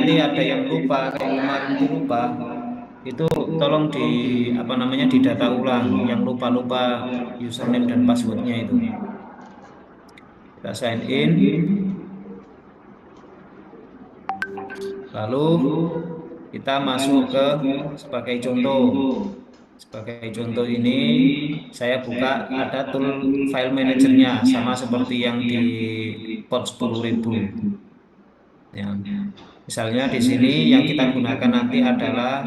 nanti ada yang lupa kayak kemarin itu lupa, itu tolong di apa namanya didata ulang yang lupa-lupa username dan passwordnya itu. Kita sign in, lalu kita masuk ke sebagai contoh. Sebagai contoh ini saya buka ada tool file manajernya sama seperti yang di port 10.000. Ya. Misalnya di sini yang kita gunakan nanti adalah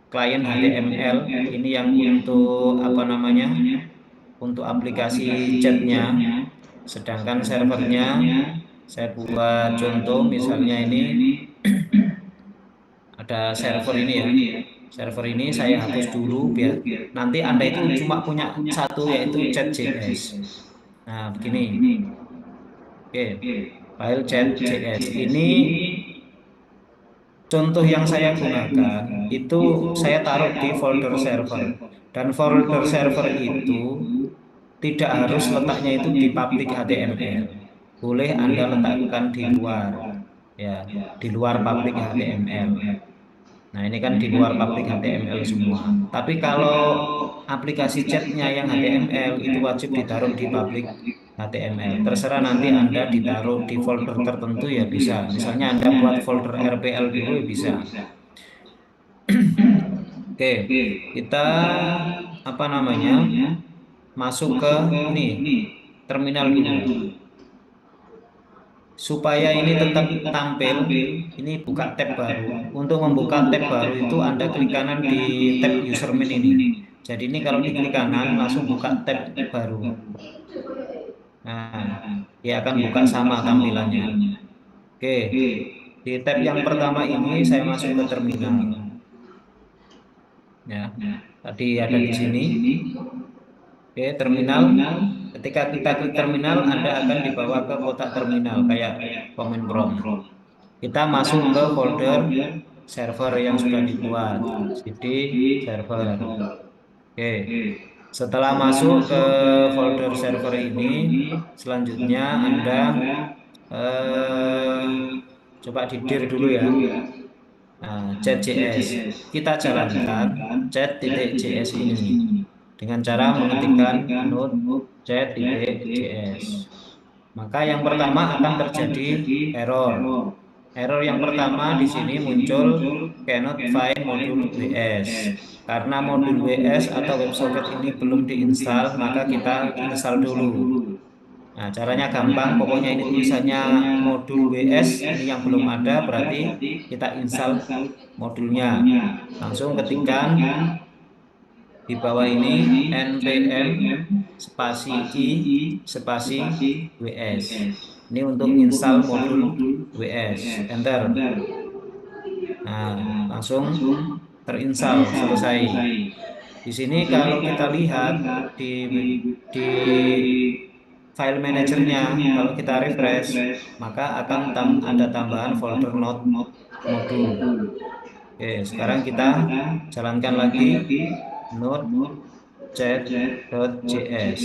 klien HTML. Ini yang untuk apa namanya? Untuk aplikasi chatnya. Sedangkan servernya saya buat contoh misalnya ini ada server ini ya. Server ini saya hapus dulu biar nanti Anda itu cuma punya satu yaitu chat.js. Nah, begini. Oke, file chat.js. Ini contoh yang saya gunakan itu saya taruh di folder server. Dan folder server itu tidak harus letaknya itu di public HTML. Boleh Anda letakkan di luar, ya, di luar public HTML. Nah, ini kan di luar public HTML semua. Tapi kalau aplikasi chatnya yang HTML itu wajib ditaruh di public HTML. Terserah nanti Anda ditaruh di folder tertentu ya bisa. Misalnya Anda buat folder RPL dulu ya bisa. Oke, kita apa namanya masuk ke ini terminal dulu. Supaya ini tetap tampil, ini buka tab baru. Untuk membuka tab baru itu Anda klik kanan di tab username ini. Jadi ini kalau diklik kanan langsung buka tab baru. Nah, dia akan buka sama tampilannya. Oke, di tab yang pertama ini saya masuk ke terminal. Ya, tadi ada di sini. Oke, terminal. Ketika kita klik terminal, Anda akan dibawa ke kotak terminal kayak command prompt. Kita masuk ke folder server yang sudah dibuat, cd server. Oke, setelah masuk ke folder server ini, selanjutnya Anda eh, coba di dir dulu ya. Nah, chat.js kita jalankan chat.js ini dengan cara mengetikkan node chat.js. Maka yang pertama akan terjadi error. Error yang pertama di sini muncul cannot find modul WS. Karena modul WS atau WebSocket ini belum diinstal, maka kita install dulu. Nah, caranya gampang, pokoknya ini tulisannya modul WS, ini yang belum ada, berarti kita install modulnya. Langsung ketikkan di bawah ini npm spasi i spasi WS. Ini untuk install modul WS. Enter. Nah, langsung terinstall selesai. Di sini kalau kita lihat di file manajernya, kalau kita refresh, maka akan ada tambahan folder node modul. Oke, sekarang kita jalankan lagi node chat.js.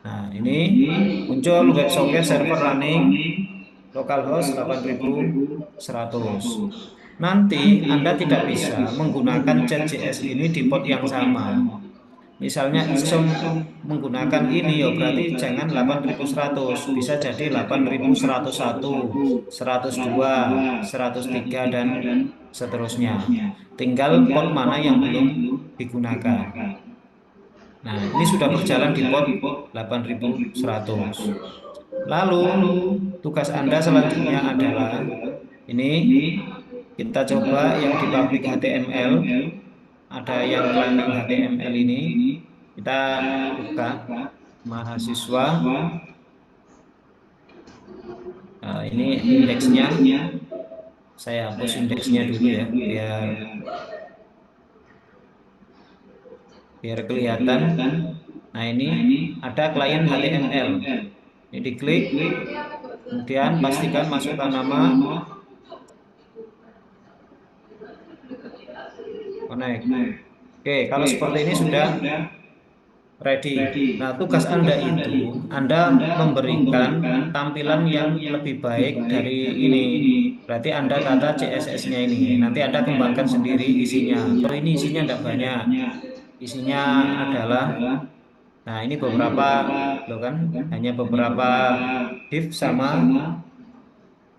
Nah, ini muncul WebSocket server running localhost 8100. Nanti Anda tidak bisa menggunakan chat.js ini di port yang sama. Misalnya isom menggunakan ini ya berarti jangan 8100, bisa jadi 8101, 102, 103 dan seterusnya. Tinggal port mana yang belum digunakan. Nah, ini sudah berjalan di port 8100. Lalu tugas Anda selanjutnya adalah ini kita coba yang di public HTML. Ada yang planning HTML ini kita buka mahasiswa. Nah, ini indeksnya saya hapus indeksnya dulu ya biar kelihatan. Nah, ini ada klien HTML, ini diklik, kemudian pastikan masukkan nama, connect. Oke, kalau seperti ini sudah ready. Nah, tugas Anda itu Anda memberikan tampilan yang lebih baik dari ini. Berarti Anda tata CSS-nya ini. Nanti Anda kembangkan sendiri isinya. Kalau ini isinya tidak banyak, isinya adalah, nah ini beberapa, loh kan, hanya beberapa div sama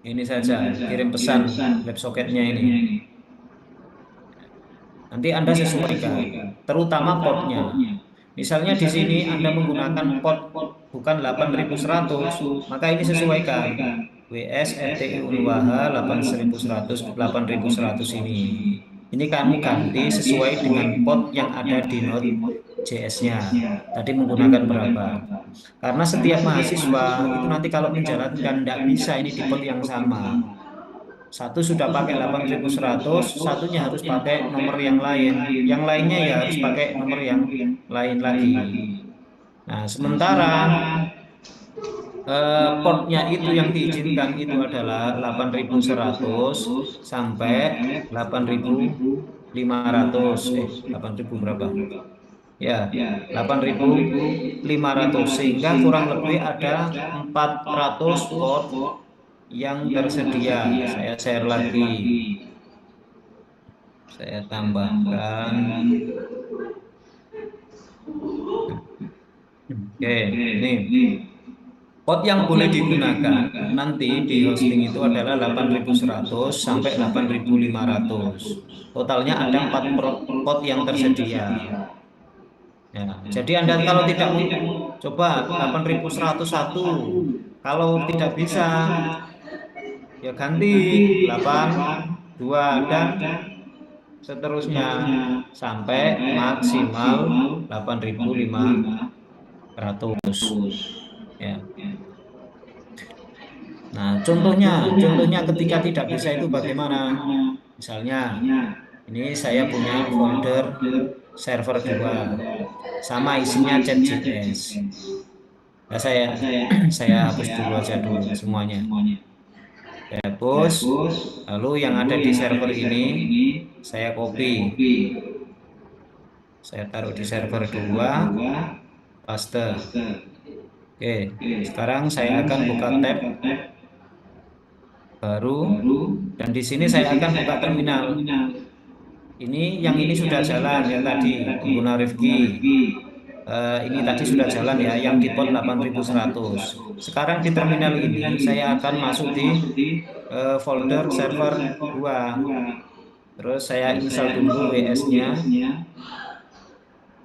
ini saja, kirim pesan WebSocketnya ini. Nanti Anda sesuaikan, terutama portnya. Misalnya di sini Anda menggunakan port bukan 8100, maka ini sesuaikan. WS RTI Unwaha 8100 8100 ini. Ini kamu ganti sesuai dengan port yang ada di Node.js-nya. Tadi menggunakan berapa? Karena setiap mahasiswa itu nanti kalau menjalankan tidak bisa ini di port yang sama. Satu sudah pakai 8100, satunya harus pakai nomor yang lain. Yang lainnya ya harus pakai nomor yang lain lagi. Nah, sementara portnya itu yang diizinkan itu adalah 8100 sampai 8500. 8000 berapa? Ya, 8500 sehingga kurang lebih ada 400 port yang tersedia. Saya share lagi. Saya tambahkan. Oke, ini port yang boleh digunakan nanti di hosting itu adalah 8100 sampai 8500. Totalnya ada 4 port yang tersedia. Ya, jadi Anda kalau tidak mau coba 8101, kalau tidak bisa ya ganti 82 dan seterusnya sampai maksimal 8500. Ya. Nah, contohnya ketika tidak bisa itu bagaimana? Misalnya, ini saya punya folder server 2 sama isinya chat.js. Nah, saya hapus dulu aja dulu semuanya. Saya hapus, lalu yang ada di server ini saya copy. Saya taruh di server 2, paste. Oke, sekarang saya akan buka tab baru dan di sini saya akan buka terminal. Ini yang ini sudah jalan yang tadi pengguna Rifki. Ini tadi sudah jalan ya yang di port 8100. Sekarang di terminal ini saya akan masuk di folder server 2. Terus saya install dulu WS-nya.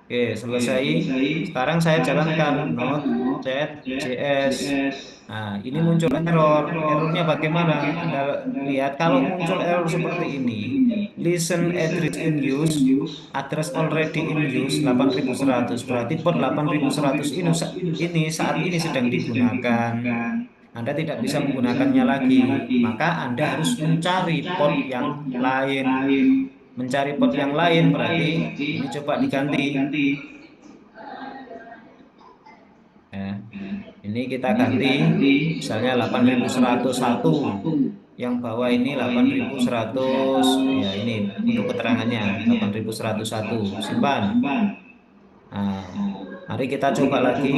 Oke, selesai. Sekarang saya jalankan Node.js. Nah, ini muncul error. Errornya bagaimana? Anda lihat kalau muncul error seperti ini. Listen address in use, address already in use 8100. Berarti port 8100 ini saat ini sedang digunakan. Anda tidak bisa menggunakannya lagi. Maka Anda harus mencari port yang lain. Mencari port yang lain berarti ini coba diganti. Ya. Ini kita ganti misalnya 8101, yang bawah ini 8100, ya ini untuk keterangannya 8101, simpan. Nah, mari kita coba lagi.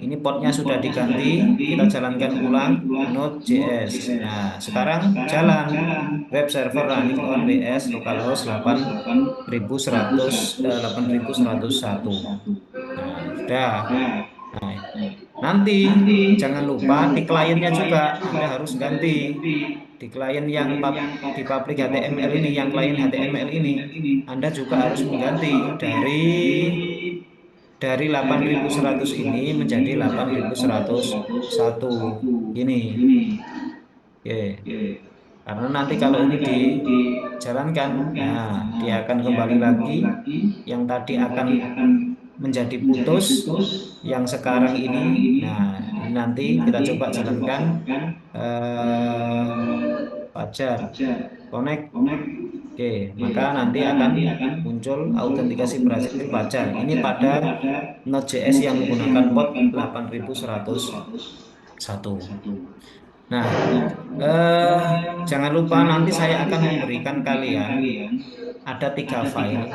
Ini portnya sudah diganti, kita jalankan ulang Node.js. Nah, sekarang jalan web server running on WS localhost 8101. Nah, sudah. Nah, nanti jangan lupa di kliennya juga Anda harus ganti. Di klien yang di public HTML ini, yang klien HTML ini, Anda juga harus mengganti dari 8100 ini menjadi 8101 ini. Oke. Karena nanti kalau ini dijalankan, nah dia akan kembali lagi, yang tadi akan menjadi putus, yang sekarang ini. Nah, ini nanti kita coba jalankan Fajar connect. Oke, maka nanti akan muncul autentikasi berhasil Fajar. Ini pada Node.js yang menggunakan port 8101. Nah, jangan lupa nanti saya akan memberikan kalian ada 3 file.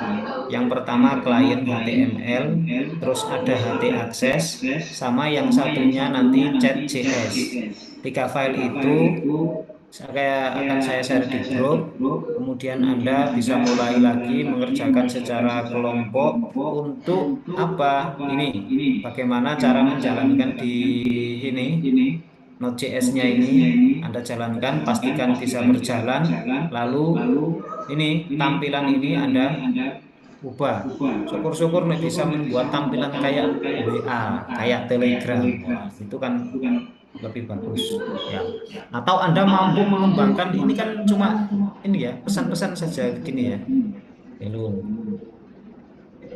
Yang pertama klien HTML, terus ada htaccess, sama yang satunya nanti chat.js. 3 file itu Akan saya share di grup. Kemudian Anda bisa mulai lagi mengerjakan secara kelompok untuk apa? Ini bagaimana cara menjalankan di ini Node.js-nya ini Anda jalankan, pastikan bisa berjalan. Lalu ini tampilan ini Anda ubah. Syukur-syukur nih bisa membuat tampilan kayak WA, kayak Telegram. Wah, itu kan lebih bagus ya. Atau Anda mampu mengembangkan ini kan cuma ini ya, pesan-pesan saja begini ya. Hello.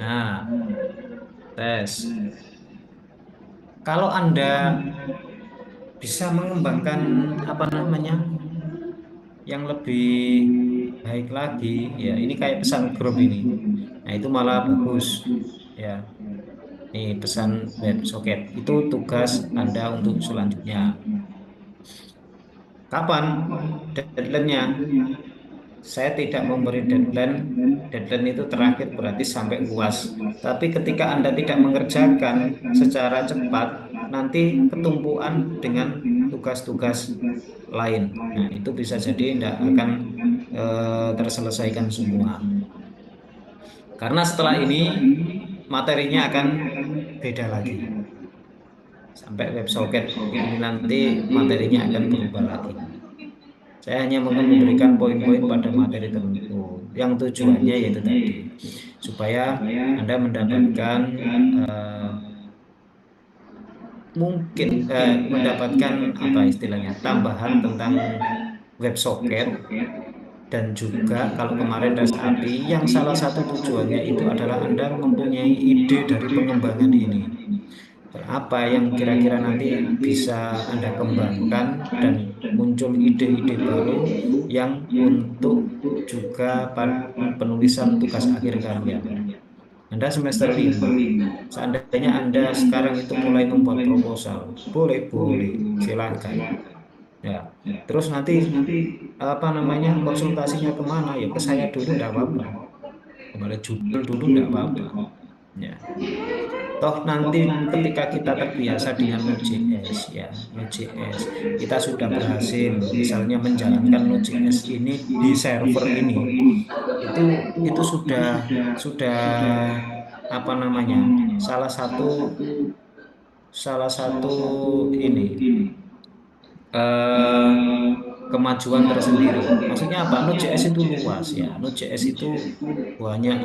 Nah, tes. Kalau Anda bisa mengembangkan apa namanya yang lebih baik lagi, ya ini kayak pesan grup ini. Nah, itu malah bagus ya. Nih pesan WebSocket itu tugas Anda untuk selanjutnya. Kapan deadline-nya? Saya tidak memberi deadline. Deadline itu terakhir berarti sampai UAS. Tapi ketika Anda tidak mengerjakan secara cepat, nanti ketumpuan dengan tugas-tugas lain. Nah, itu bisa jadi tidak akan terselesaikan semua. Karena setelah ini materinya akan beda lagi. Sampai WebSocket ini nanti materinya akan berubah lagi. Saya hanya mungkin memberikan poin-poin pada materi tertentu yang tujuannya yaitu tadi supaya Anda mendapatkan eh, mungkin mendapatkan apa istilahnya tambahan tentang WebSocket dan juga kalau kemarin REST API yang salah satu tujuannya itu adalah Anda mempunyai ide dari pengembangan ini. Apa yang kira-kira nanti bisa Anda kembangkan dan muncul ide-ide baru yang untuk juga penulisan tugas akhir kalian. Anda semester 5. Seandainya Anda sekarang itu mulai membuat proposal, boleh-boleh, silakan. Ya, terus nanti apa namanya konsultasinya kemana? Ya ke saya dulu, tidak apa-apa. Kepada judul dulu, tidak apa-apa. Ya. Toh nanti ketika kita terbiasa dengan Node.js ya, Node.js kita sudah berhasil misalnya menjalankan Node.js ini di server ini, itu sudah apa namanya salah satu ini eh, kemajuan tersendiri. Maksudnya apa? Node.js itu luas ya. Node.js itu banyak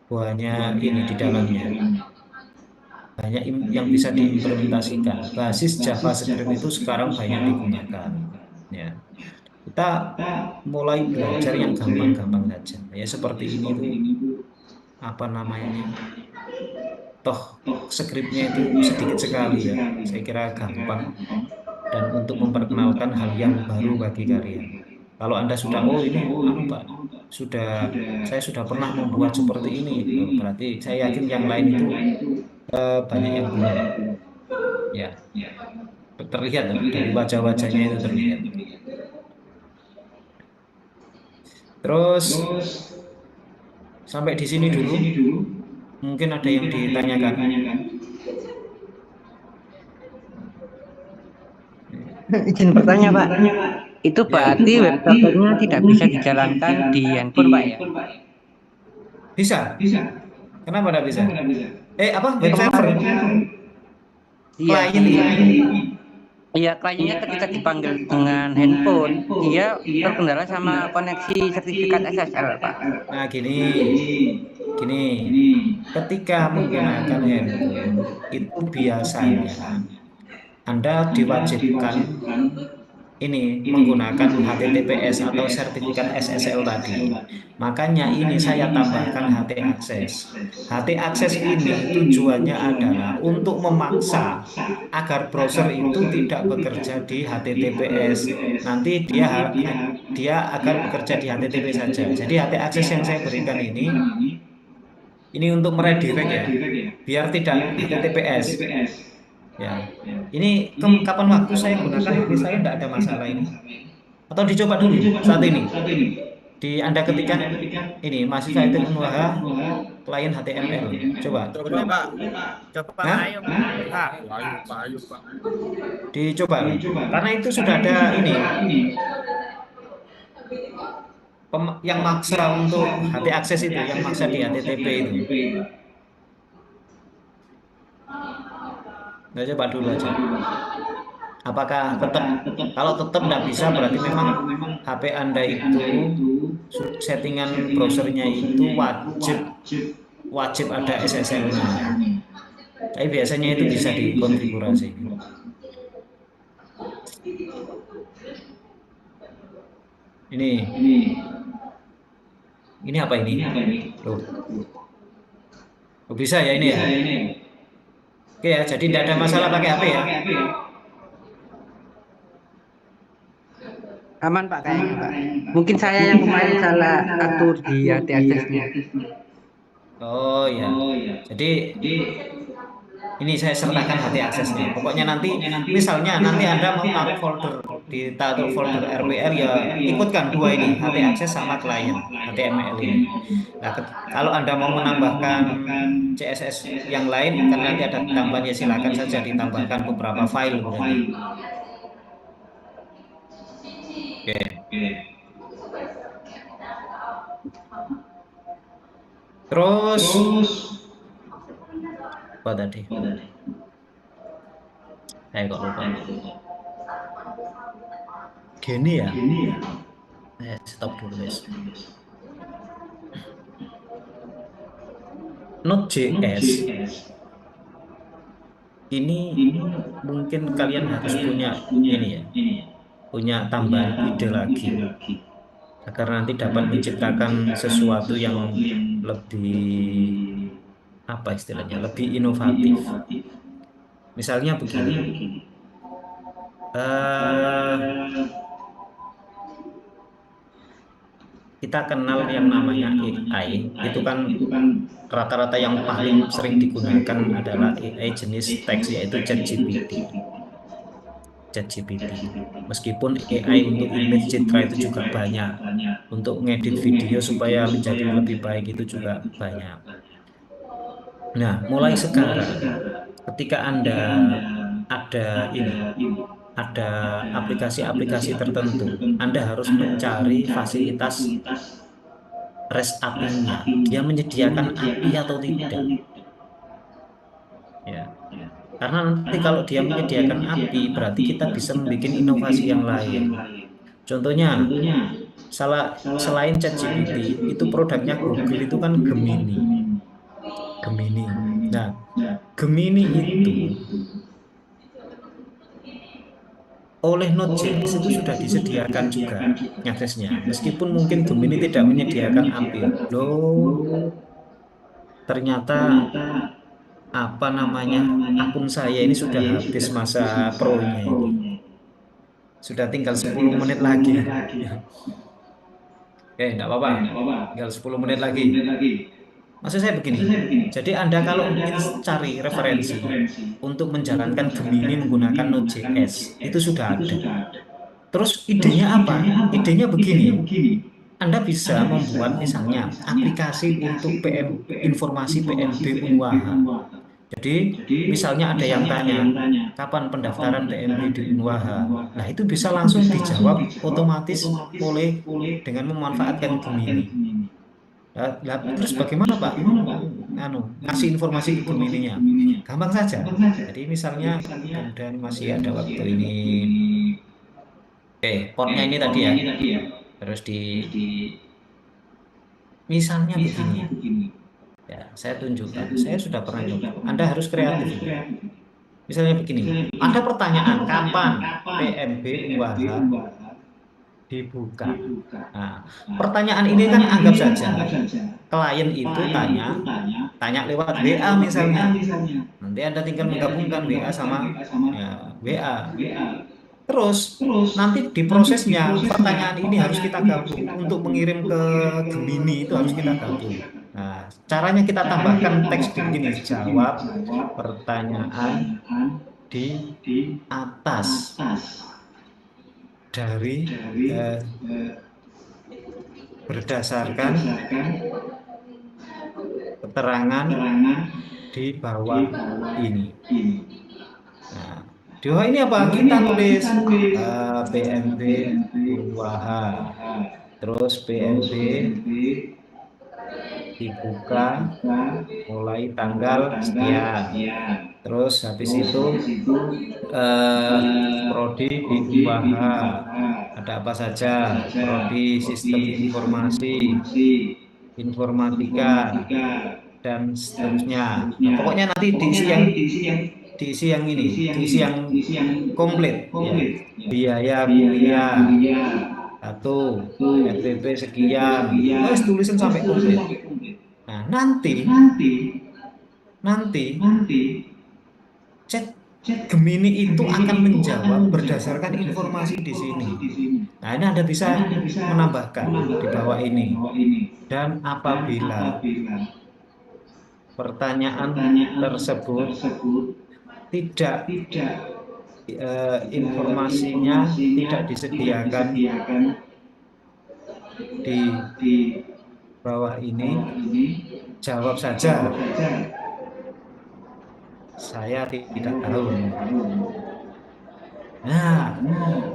banyak ini di dalamnya. Banyak yang bisa diimplementasikan. Basis JavaScript itu sekarang banyak digunakan. Ya, kita mulai belajar yang gampang-gampang saja. Ya, seperti ini tuh apa namanya? Toh skripnya itu sedikit sekali ya. Saya kira gampang dan untuk memperkenalkan hal yang baru bagi kalian. Kalau Anda sudah, oh ini, anu Pak, sudah, saya sudah pernah membuat seperti ini, oh, berarti saya yakin yang lain itu banyak yang belum. Ya, terlihat loh, dari wajah-wajahnya itu terlihat. Terus sampai di sini dulu, mungkin ada yang ditanyakan. Izin bertanya, Pak. Itu Ya, berarti web servernya tidak bisa dijalankan di handphone, Pak ya? bisa. Kenapa tidak bisa? Apa Ya web server? kemarin. Iya, Klien ini. iya kliennya ketika dipanggil dengan handphone, dia terkendala sama koneksi sertifikat SSL, Pak. Nah, gini, ketika menggunakan handphone itu biasanya Anda diwajibkan ini menggunakan HTTPS atau sertifikat SSL tadi. Makanya ini saya tambahkan HT Access. HT Access ini tujuannya adalah untuk memaksa agar browser itu tidak bekerja di HTTPS. Nanti dia akan bekerja di HTTP saja. Jadi HT Access yang saya berikan ini untuk meredirect ya, biar tidak HTTPS. Ya, ini kapan waktu saya gunakan HP saya tidak ada masalah ini. Atau dicoba dulu saat ini. Anda ketikkan ini mahasiswa itu Unwaha klien HTML. Coba. Coba Pak. Coba Hah? ayo. Ah, ayo Pak. Dicoba. Karena itu sudah ada ini yang maksa untuk HT akses itu, yang maksa di HTTP itu. Nah, coba dulu aja. Apakah tetap, kalau tetap nggak bisa berarti memang HP Anda itu settingan browsernya itu wajib ada SSL-nya. Tapi biasanya itu bisa dikonfigurasi. Ini apa ini? Loh. Oh, bisa ya ini ya? Oke ya, jadi tidak ada masalah pakai HP ya? Aman Pak kayaknya Pak. Mungkin saya yang kemarin salah atur di HT aksesnya. Oh ya, jadi ini saya sertakan HT aksesnya. Pokoknya nanti, misalnya nanti Anda mau taruh folder, ditaruh folder RPR ya, ikutkan dua ini, HT akses sama klien HTML ini. Nah, kalau Anda mau menambahkan CSS yang lain, kan nanti ada tambahan ya, silakan saja ditambahkan beberapa file berarti. Oke. Terus apa tadi? Saya kok lupa. Gini ya. Stop dulu guys. Node.js ini mungkin kalian harus punya ini ya, punya tambahan ide lagi agar nanti dapat menciptakan sesuatu yang lebih apa istilahnya, lebih inovatif. Misalnya begini, kita kenal yang namanya AI, itu kan rata-rata yang paling sering digunakan adalah AI jenis teks, yaitu ChatGPT. Meskipun AI untuk image citra itu juga banyak, untuk ngedit video supaya menjadi lebih baik itu juga banyak. Nah, mulai sekarang ketika Anda ada aplikasi-aplikasi tertentu, Anda harus mencari fasilitas REST API-nya. Dia menyediakan API atau tidak. Ya. Karena nanti kalau dia menyediakan API, berarti kita bisa membuat inovasi yang lain. Contohnya, selain ChatGPT, itu produknya Google itu kan Gemini. Nah, Gemini itu oleh Node.js itu sudah disediakan juga aksesnya. Meskipun mungkin Gemini tidak menyediakan API. Loh, ternyata apa namanya, akun saya ini sudah habis masa pro-nya ini. Sudah tinggal 10 menit lagi. Enggak apa-apa. Tinggal 10 menit lagi. Maksud saya begini. Jadi Anda kalau ingin cari referensi untuk menjalankan Gemini menggunakan Node.js, itu sudah ada. Terus idenya apa? Idenya begini. Anda bisa membuat misalnya aplikasi untuk informasi PNB Unwaha. Jadi misalnya ada yang tanya, kapan pendaftaran PNB di Unwaha? Nah, itu bisa langsung dijawab otomatis dengan memanfaatkan Gemini. Terus bagaimana Pak? Ngasih informasi ke Gemini-nya? Gampang saja. Jadi misalnya, kemudian masih ada waktu ini. Portnya ini tadi ya. Terus misalnya begini. Ya, saya tunjukkan. Saya sudah pernah coba. Anda harus kreatif. Misalnya begini. Ada pertanyaan, kapan PNB Unwaha dibuka? Nah, pertanyaan ini kan anggap saja klien itu tanya lewat WA misalnya. Nanti Anda tinggal menggabungkan WA sama ya, WA. Terus nanti di prosesnya pertanyaan ini harus kita gabung, untuk mengirim ke Gemini itu harus kita gabung. Nah, caranya kita tambahkan teks di begini, jawab pertanyaan di atas dari berdasarkan keterangan di bawah ini. Nah, di bawah ini apa? Kita tulis PMB Unwaha. Terus PMB dibuka mulai tanggal sekian. Terus habis itu prodi di Unwaha. Ada apa saja? Prodi Sistem Informasi, Informatika, dan seterusnya. Nah, pokoknya nanti diisi yang ini, diisi yang komplit ya. Biaya kuliah satu, FPP sekian, harus tulisan sampai komplit. Nah, nanti chat Gemini itu akan menjawab berdasarkan informasi di sini. Nah, ini Anda bisa menambahkan di bawah ini. Dan apabila pertanyaan tersebut tidak informasinya tidak disediakan di bawah ini, jawab saja saya tidak tahu. Nah,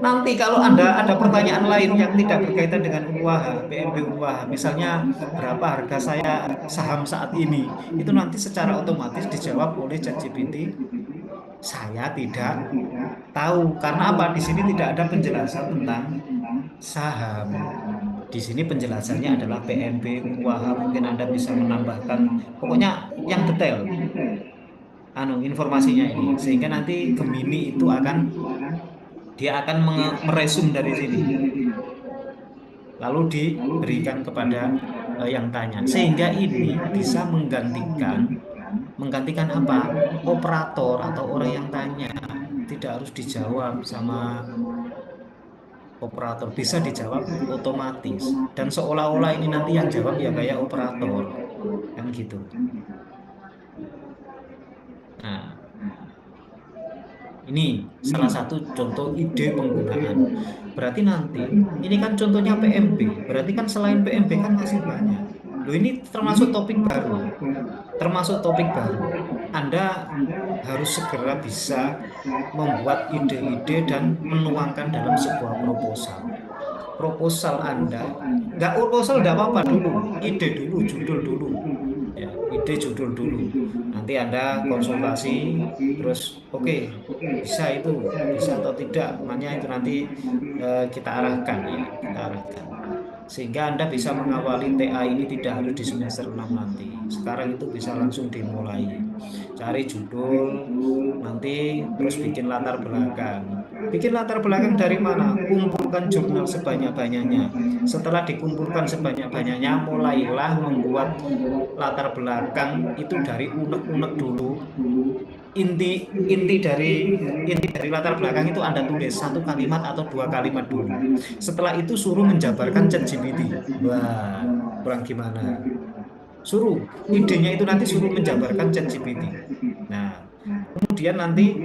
nanti kalau Anda ada pertanyaan lain yang tidak berkaitan dengan Unwaha, PMB Unwaha, misalnya berapa harga saya saham saat ini, itu nanti secara otomatis dijawab oleh ChatGPT. Saya tidak tahu karena apa? Di sini tidak ada penjelasan tentang saham. Di sini penjelasannya adalah PMB Unwaha. Mungkin Anda bisa menambahkan, pokoknya yang detail informasinya ini, sehingga nanti Gemini itu dia akan meresum dari sini lalu diberikan kepada yang tanya, sehingga ini bisa menggantikan apa? Operator atau orang yang tanya. Tidak harus dijawab sama operator, bisa dijawab otomatis, dan seolah-olah ini nanti yang jawab ya kayak operator kan gitu. Nah, ini salah satu contoh ide penggunaan. Berarti nanti, ini kan contohnya PMB. Berarti kan selain PMB kan masih banyak. Loh, ini termasuk topik baru. Anda harus segera bisa membuat ide-ide dan menuangkan dalam sebuah proposal Anda. Proposal nggak apa-apa dulu. Ide dulu, judul dulu. Ya, ide judul dulu. Nanti Anda konsultasi, terus oke, bisa atau tidak, makanya itu nanti kita arahkan ya, sehingga Anda bisa mengawali TA ini tidak harus di semester 6 nanti. Sekarang itu bisa langsung dimulai. Cari judul, nanti terus bikin latar belakang. Bikin latar belakang dari mana? Kumpulkan jurnal sebanyak-banyaknya. Setelah dikumpulkan sebanyak-banyaknya, mulailah membuat latar belakang itu dari unek-unek dulu. Inti dari latar belakang itu Anda tulis 1 kalimat atau 2 kalimat dulu. Setelah itu suruh menjabarkan ChatGPT. Wah, kurang gimana? Suruh idenya itu nanti suruh menjabarkan ChatGPT. Nah, kemudian nanti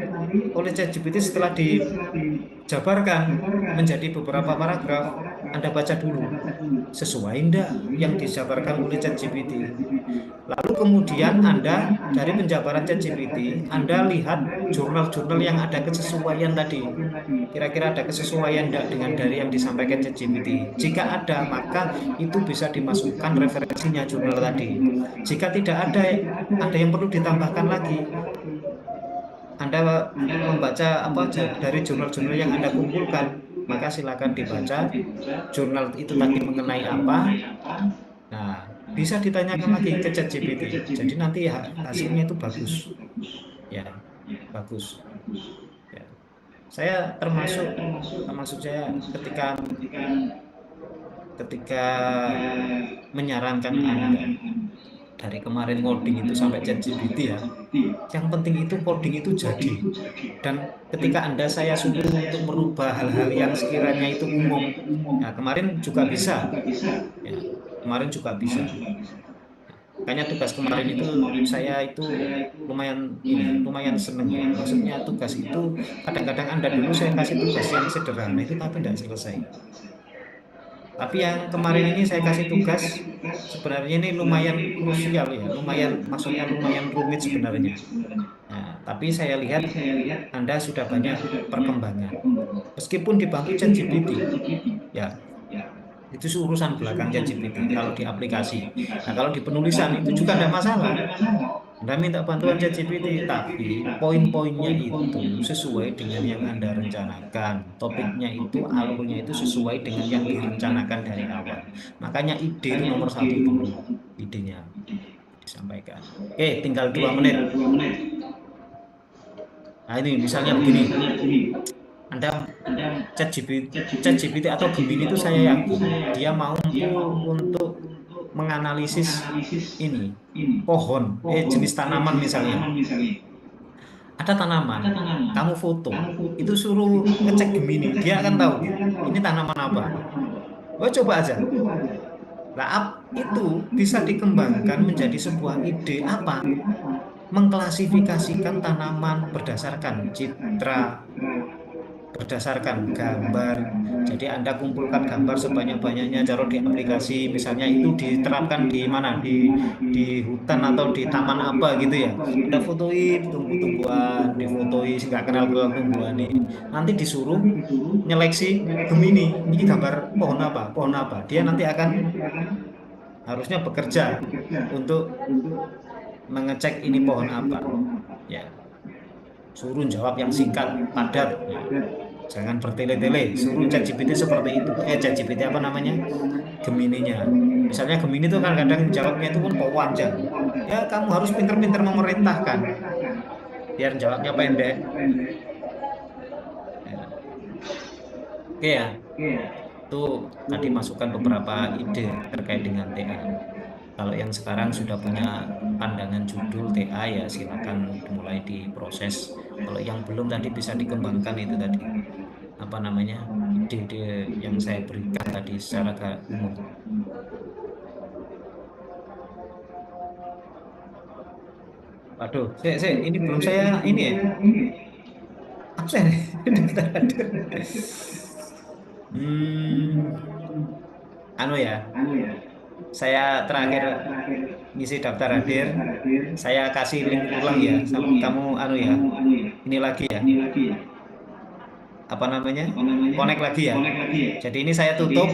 oleh ChatGPT setelah dijabarkan menjadi beberapa paragraf, Anda baca dulu sesuai enggak yang dijabarkan oleh ChatGPT. Lalu kemudian Anda dari penjabaran ChatGPT, Anda lihat jurnal-jurnal yang ada kesesuaian tadi. Kira-kira ada kesesuaian enggak dengan dari yang disampaikan ChatGPT. Jika ada, maka itu bisa dimasukkan referensinya jurnal tadi. Jika tidak ada yang perlu ditambahkan lagi. Anda membaca dari jurnal-jurnal yang Anda kumpulkan, maka silakan dibaca jurnal itu tadi mengenai apa. Nah, bisa ditanyakan lagi ke ChatGPT. Jadi nanti hasilnya itu bagus. Ya, bagus. Ya. Saya termasuk saya ketika menyarankan Anda dari kemarin coding itu sampai ChatGPT ya. Yang penting itu coding itu jadi. Dan ketika saya suruh untuk merubah hal-hal yang sekiranya itu umum. Nah, kemarin juga bisa. Ya, kemarin juga bisa. Makanya tugas kemarin itu saya itu lumayan seneng ya. Maksudnya tugas itu kadang-kadang Anda dulu saya kasih tugas yang sederhana itu tapi tidak selesai. Tapi yang kemarin ini saya kasih tugas, sebenarnya ini lumayan krusial ya, maksudnya lumayan rumit sebenarnya. Nah, tapi saya lihat Anda sudah banyak perkembangan. Meskipun dibantu ChatGPT, ya itu urusan belakang ChatGPT kalau di aplikasi. Nah, kalau di penulisan itu juga tidak masalah. Anda minta bantuan ChatGPT, tapi poin-poinnya itu sesuai dengan yang Anda rencanakan. Topiknya itu, alurnya itu sesuai dengan yang direncanakan dari awal. Makanya ide itu nomor satu dulu, idenya disampaikan. Oke, tinggal 2 menit. Nah ini misalnya begini, Anda ChatGPT atau Gemini itu saya yakin dia mampu untuk menganalisis ini pohon, jenis tanaman misalnya. Ada tanaman, kamu foto, itu suruh ngecek Gemini, dia akan tahu ini tanaman apa. Oh coba aja. Nah, itu bisa dikembangkan menjadi sebuah ide apa? Mengklasifikasikan tanaman berdasarkan citra, berdasarkan gambar. Jadi Anda kumpulkan gambar sebanyak-banyaknya, taruh di aplikasi, misalnya itu diterapkan di mana? Di hutan atau di taman apa gitu ya. Anda fotoin tumbuh-tumbuhan, difotoi nggak kenal tumbuhan nih. Nanti disuruh nyeleksi Gemini, ini gambar pohon apa, pohon apa. Dia nanti akan harusnya bekerja untuk mengecek ini pohon apa. Ya, suruh jawab yang singkat, padat. Ya. Jangan bertele-tele, suruh ChatGPT seperti itu. ChatGPT apa namanya? Gemininya. Misalnya Gemini itu kan kadang jawabnya itu pun panjang. Ya, kamu harus pinter-pinter memerintahkan biar jawabnya pendek. Ya. Oke ya, itu tadi masukkan beberapa ide terkait dengan TA. Kalau yang sekarang sudah punya pandangan judul TA ya silakan mulai diproses. Kalau yang belum tadi bisa dikembangkan itu tadi apa namanya ide-ide yang saya berikan tadi secara umum. Waduh, ini belum saya ini ya. Absen. Daftar hadir. Anu ya, saya terakhir ngisi daftar hadir. Saya kasih link ulang ya, kamu anu ya. Ini lagi ya. Apa namanya? Connect lagi ya. Jadi ini saya tutup,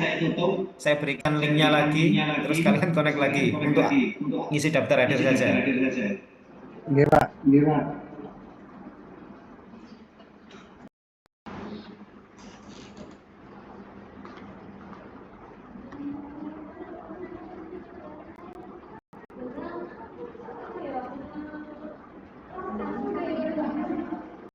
saya berikan linknya lagi, terus kalian connect lagi untuk ngisi daftar hadir saja. Iya, Pak.